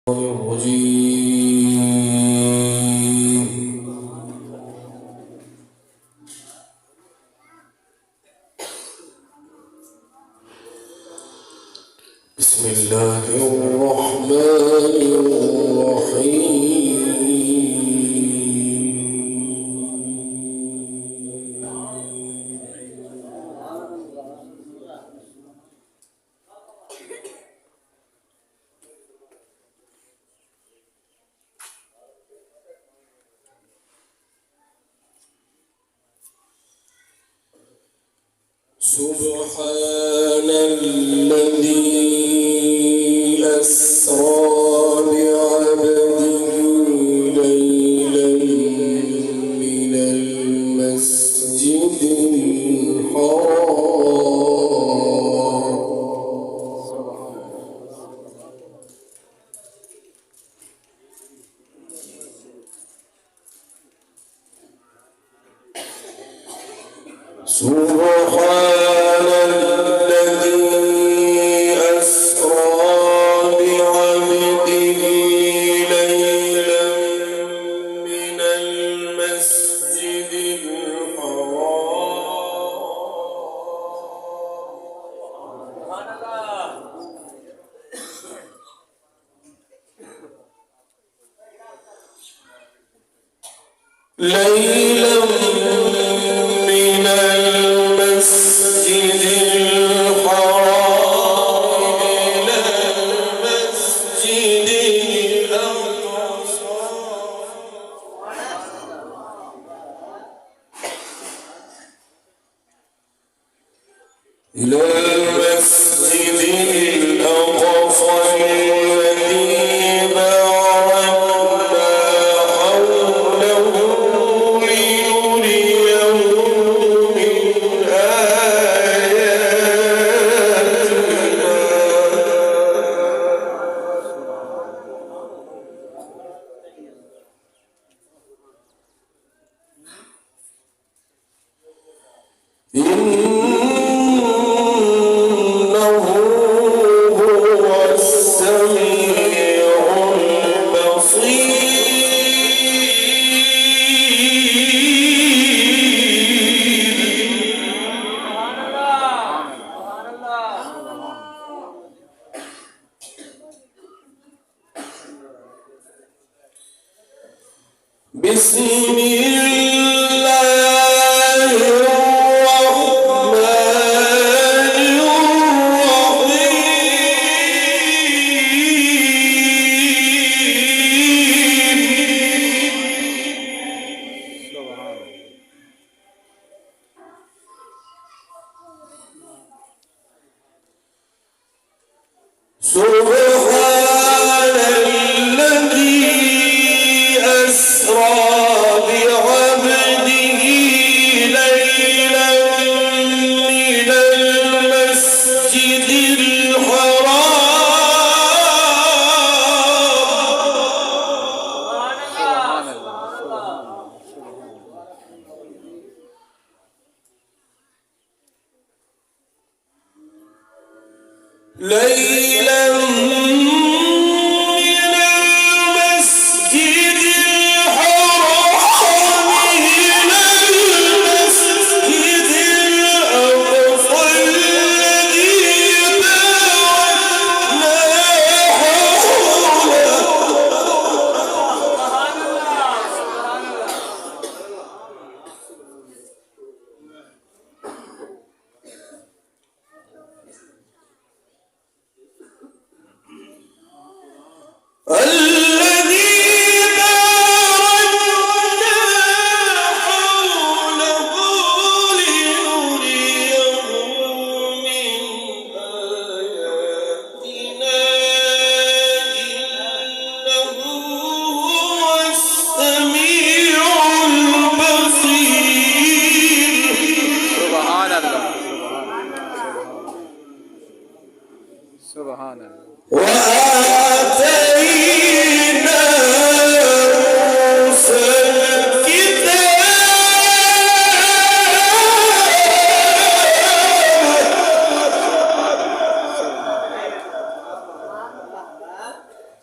بسم الله الرحمن الرحيم. سبحان الذي أسرى بعبده ليلا من المسجد الحرام سبحان الذي أسرى بعبده ليلا من المسجد الحرام ليلا من المسجد الحرام إلى المسجد الأقصى الذي باركنا حوله لنريه من آياتنا إنه هو السميع البصير. بسم الله الرحمن الرحيم. سبحان الذي أسرى بعبده ليلا من المسجد الحرام ليلا من المسجد الحرام إلى المسجد الأقصى الذي باركنا سبحان الله. وآتينا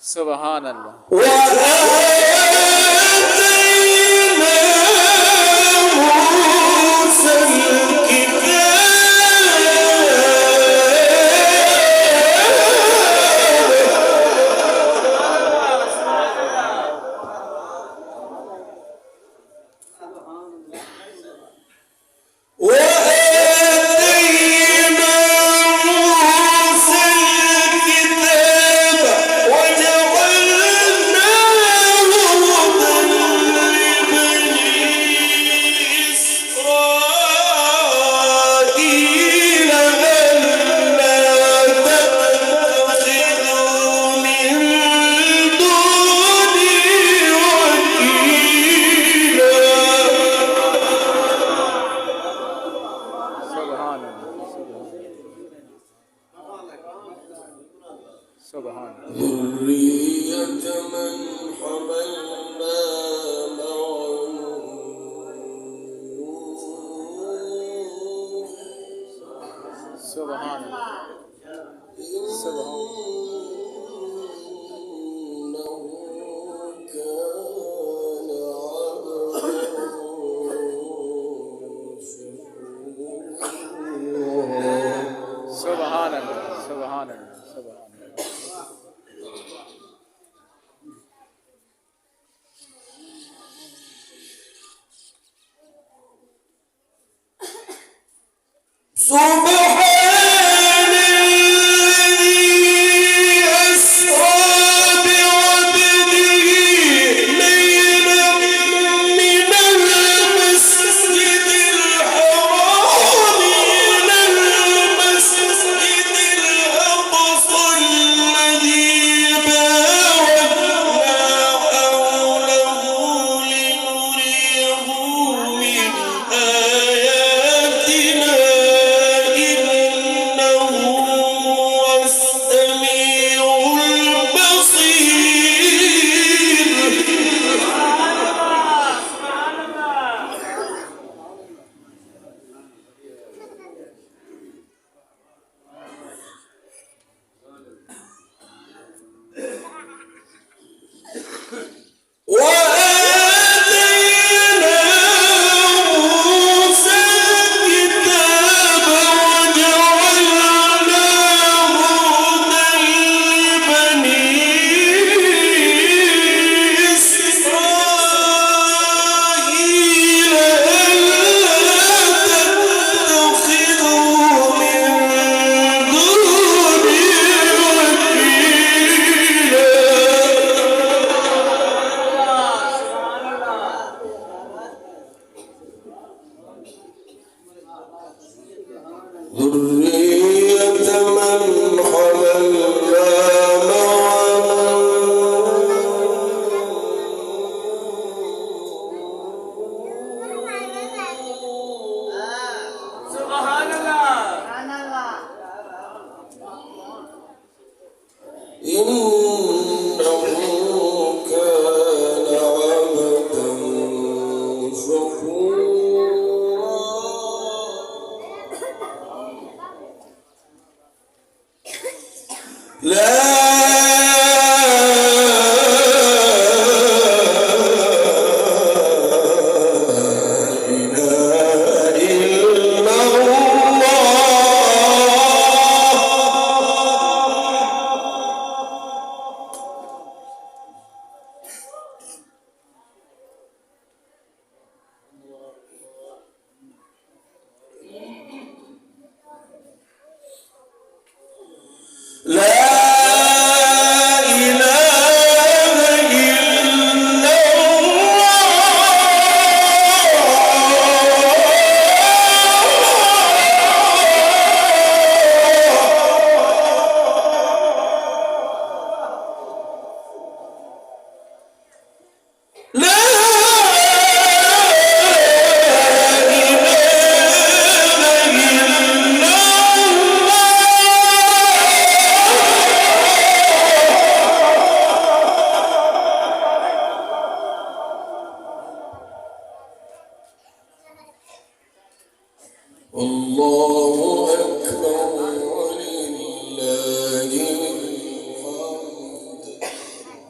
سبحان الله. وآتينا موسى ذرية من حملنا مع نوح سبحان الله. إنه كان عبدا شكورا. سبحان الله. سبحان الله. سبحان الله.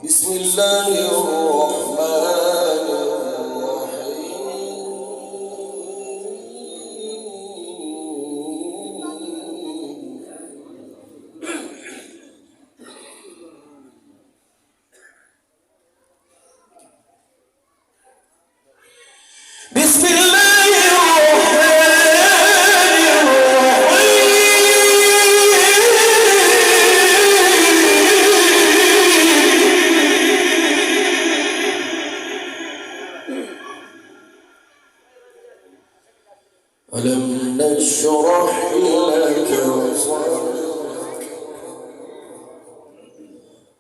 بسم الله الرحمن بسم الله ألم نشرح لك صدرك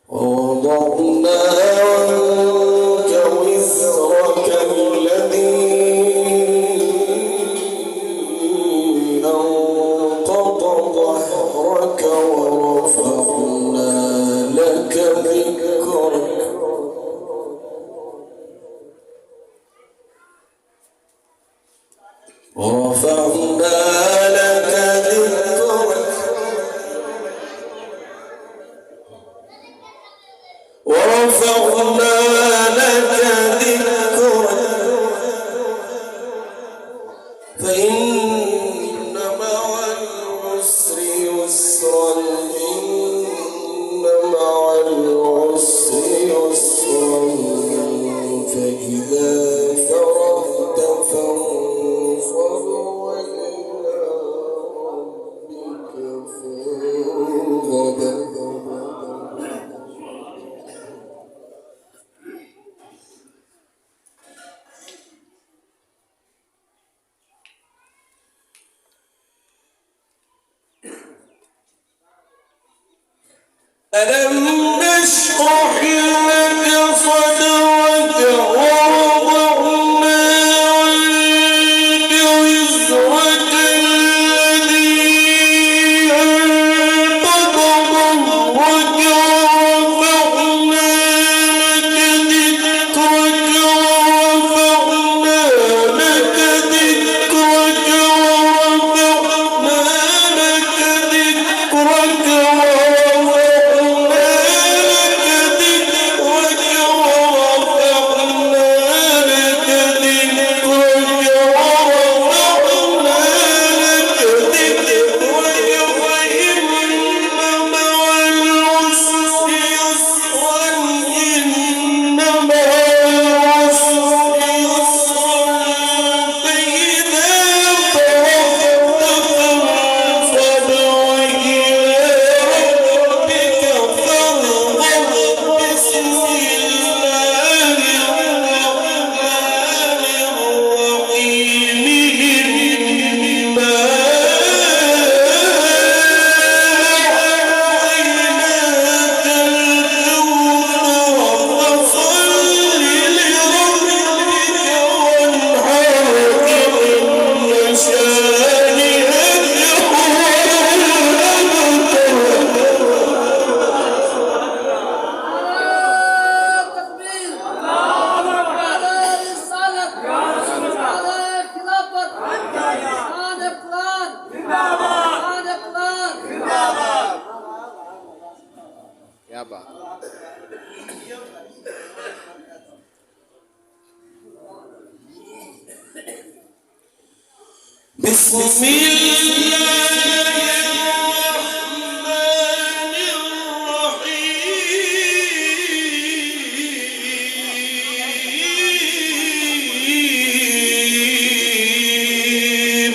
ووضعنا عنك وزرك الذي أنقض ظهرك ورفعنا لك ذكرك ورفعنا لك ذكرك ورفعنا لك ذكرك فإن مع العسر يسرا إن مع العسر يسرا فإذا فرغت فانصب وإلى ربك فارغب ألم نشرح لك صدرك ووضعنا عنك وزرك الذي أنقض ظهرك ورفعنا لك ذكرك ورفعنا لك ذكرك ورفعنا لك ذكرك يابا بسم الله الرحمن الرحيم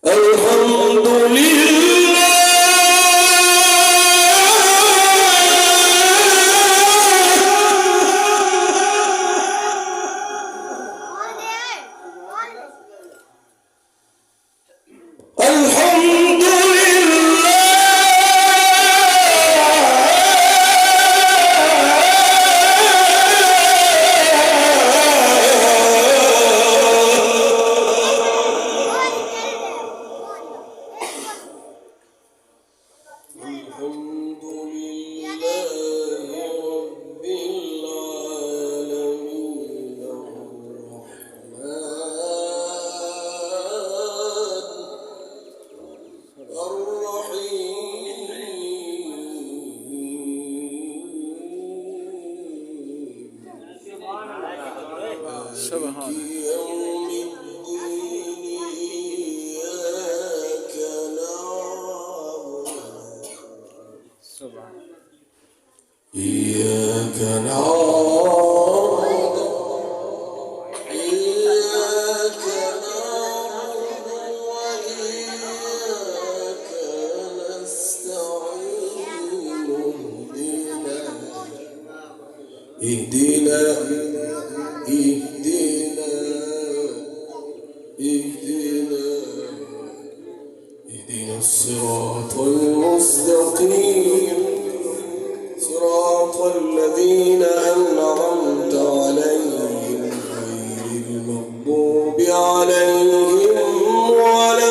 الحمد لله الحمد لله نعبد إياك نعبد وإياك نستعين اهدنا الصراط المستقيم صراط الذين أنعمت عليهم غير المغضوب عليهم ولا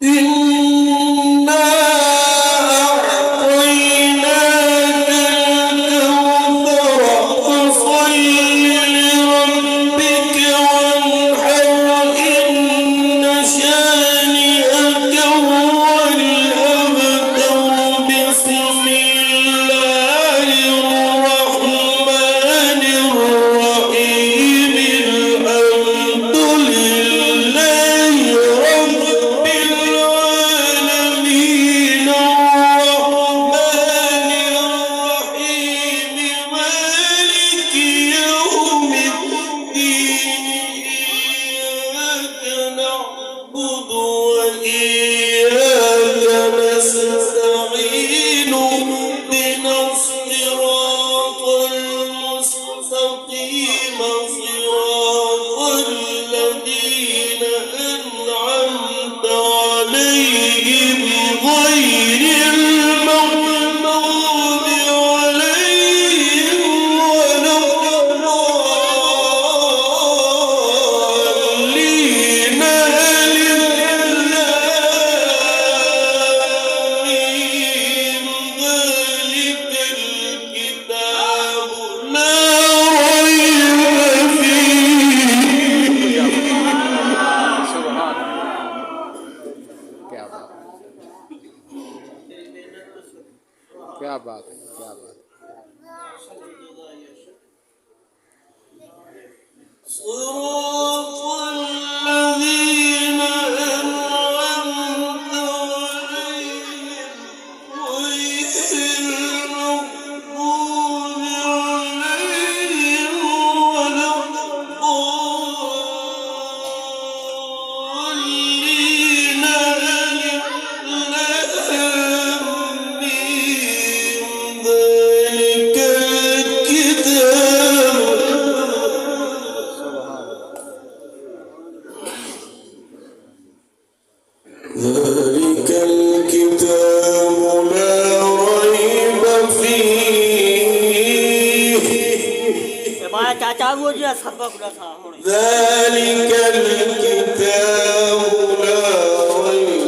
إنا أعطيناك الكوثر فصل لربك وانحر إن شانئك هو الأبتر بسم الله الرحمن الرحيم الحمد لله رب العالمين الرحمن الرحيم مالك يوم الدين إياك نعبد وإياك نستعين اهدنا الصراط المستقيم صراط الذين أنعمت عليهم غير المغضوب عليهم ولا الضالين ذلك الكتاب لا ريب فيه سبحان क्या बात क्या बात है क्या बात صراط الذين أنعمت عليهم غير المغضوب عليهم ولا الضالين ذلك الكتاب ذلك الكتاب لا ريب فيه ذلك الكتاب لا ريب